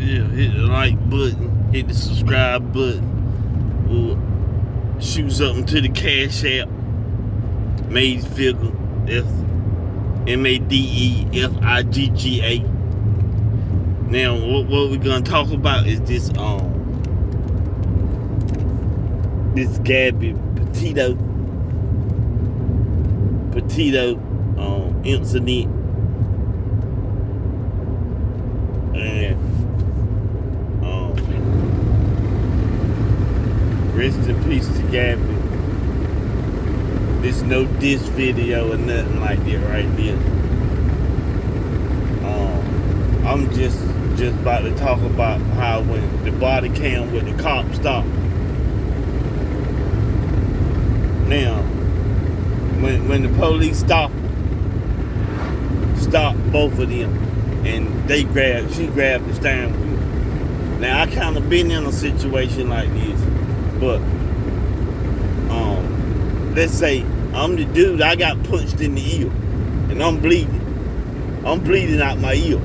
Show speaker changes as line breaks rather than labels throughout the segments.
Yeah, hit the like button, hit the subscribe button, or shoot something to the Cash App. Maze Figure, MADEFIGGA. Now, what we're gonna talk about is this Gabby Petito incident, and rest in peace to Gabby. There's no diss video or nothing like that right there. I'm just about to talk about how when the body cam with the cop stopped. Now, when the police stopped both of them, and she grabbed the steering wheel. Now, I kind of been in a situation like this, but let's say I'm the dude, I got punched in the ear, and I'm bleeding out my ear,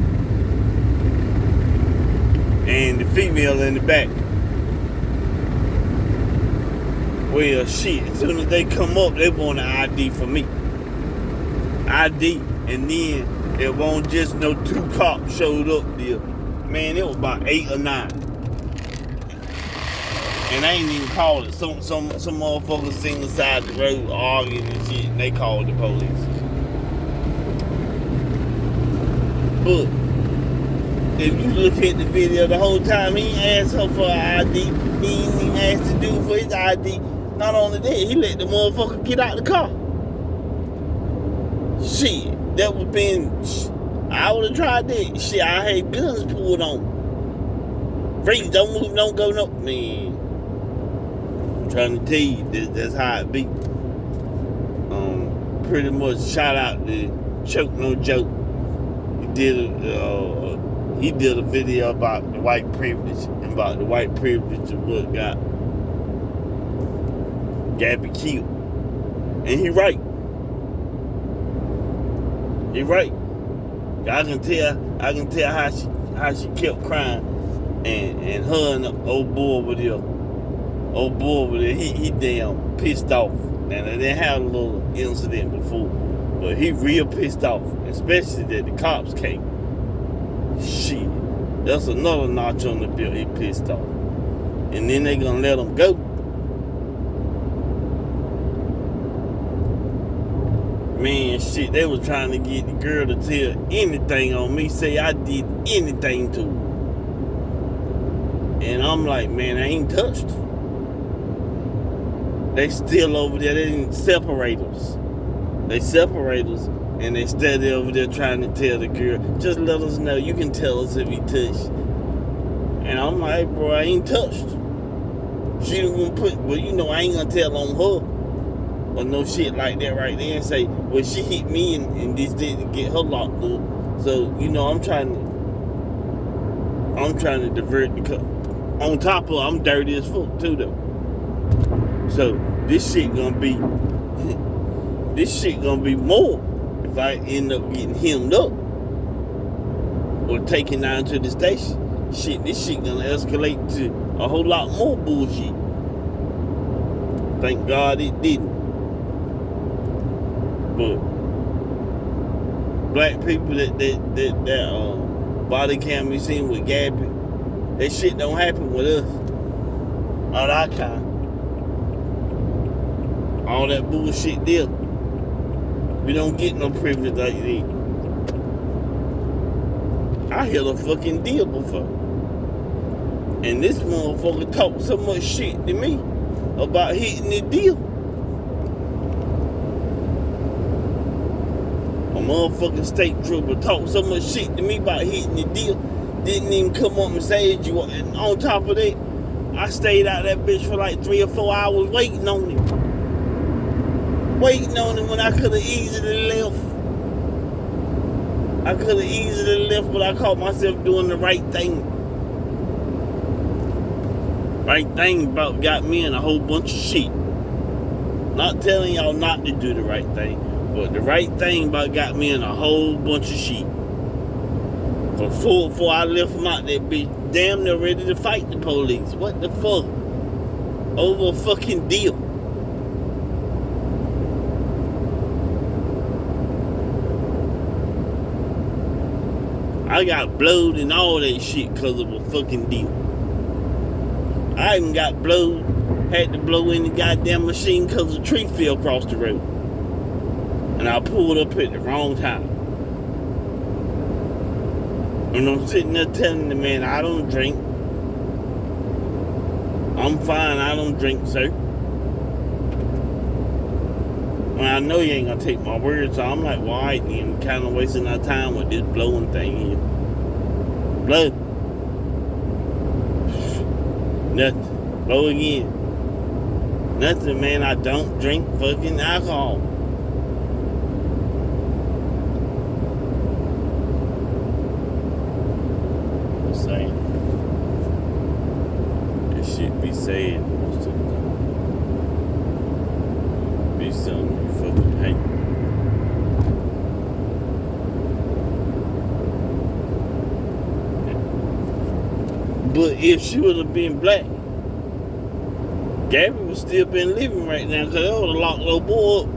and the female in the back. Well, shit, as soon as they come up, they want an ID for me. ID, and then it won't just no 2 cops showed up there. Man, it was about 8 or 9. And I ain't even called it. Some motherfuckers sitting beside the road arguing and shit, and they called the police. But if you look at the video the whole time, he ain't asked her for an ID. He ain't even asked the dude for his ID. Not only that, he let the motherfucker get out the car. Shit, that would been. I would have tried that. Shit, I had guns pulled on. Freeze, don't move, don't go, no. Man, I'm trying to tell you, that's how it be. Pretty much shout out to Choke No Joke. He did a video about the white privilege and about the white privilege of what got Gabby killed. And he right. He right. I can tell how she kept crying, and her and the old boy over there, he damn pissed off. And they didn't have a little incident before, but he real pissed off, especially that the cops came. Shit, that's another notch on the belt. He pissed off, and then they gonna let him go. Man, shit, they was trying to get the girl to tell anything on me, say I did anything to her. And I'm like, man, I ain't touched her. They still over there, they didn't separate us. They separate us, and they steady over there trying to tell the girl, just let us know, you can tell us if he touched. And I'm like, bro, I ain't touched. She didn't put, well, you know, I ain't gonna tell on her. Or no shit like that right there and say, well, she hit me and this didn't get her locked up. So, you know, I'm trying to divert the cup. On top of, I'm dirty as fuck too though. So this shit gonna be more if I end up getting hemmed up or taken down to the station. Shit, this shit gonna escalate to a whole lot more bullshit. Thank God it didn't. But black people that body cam we seen with Gabby, that shit don't happen with us. Not our kind. All that bullshit there. We don't get no privilege like that. I hit a fucking deal before. And this motherfucker talked so much shit to me about hitting the deal. A motherfucking state trooper talked so much shit to me about hitting the deal. Didn't even come up and say it. And on top of that, I stayed out that bitch for like 3 or 4 hours waiting on him. Waiting on him when I could have easily left. But I caught myself doing the right thing. Right thing about got me in a whole bunch of shit. Not telling y'all not to do the right thing, but the right thing about got me in a whole bunch of shit. Before I left him out that bitch, damn near ready to fight the police. What the fuck? Over a fucking deal. I got blowed and all that shit because of a fucking deal. I even got blowed, had to blow in the goddamn machine because a tree fell across the road. And I pulled up at the wrong time. And I'm sitting there telling the man, I don't drink. I'm fine, I don't drink, sir. Well, I know you ain't gonna take my word, so I'm like, well, all right, then. We're kind of wasting our time with this blowing thing here. Blow. Nothing. Blow again. Nothing, man. I don't drink fucking alcohol. Just saying. This shit be saying most of the time. Be something you fucking hate. But if she would have been black, Gabby would still been living right now, because they would have locked little boy up.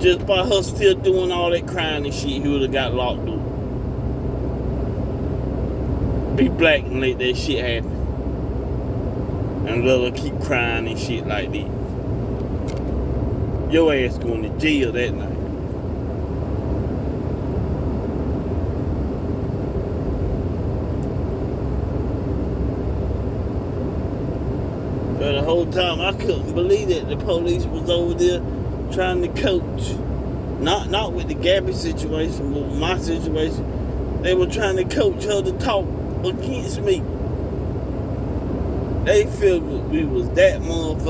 Just by her still doing all that crying and shit, he would have got locked up. Be black and let that shit happen. And let her keep crying and shit like that. Your ass going to jail that night. But the whole time I couldn't believe that the police was over there trying to coach. Not with the Gabby situation, but with my situation. They were trying to coach her to talk against me. They figured we was that motherfucking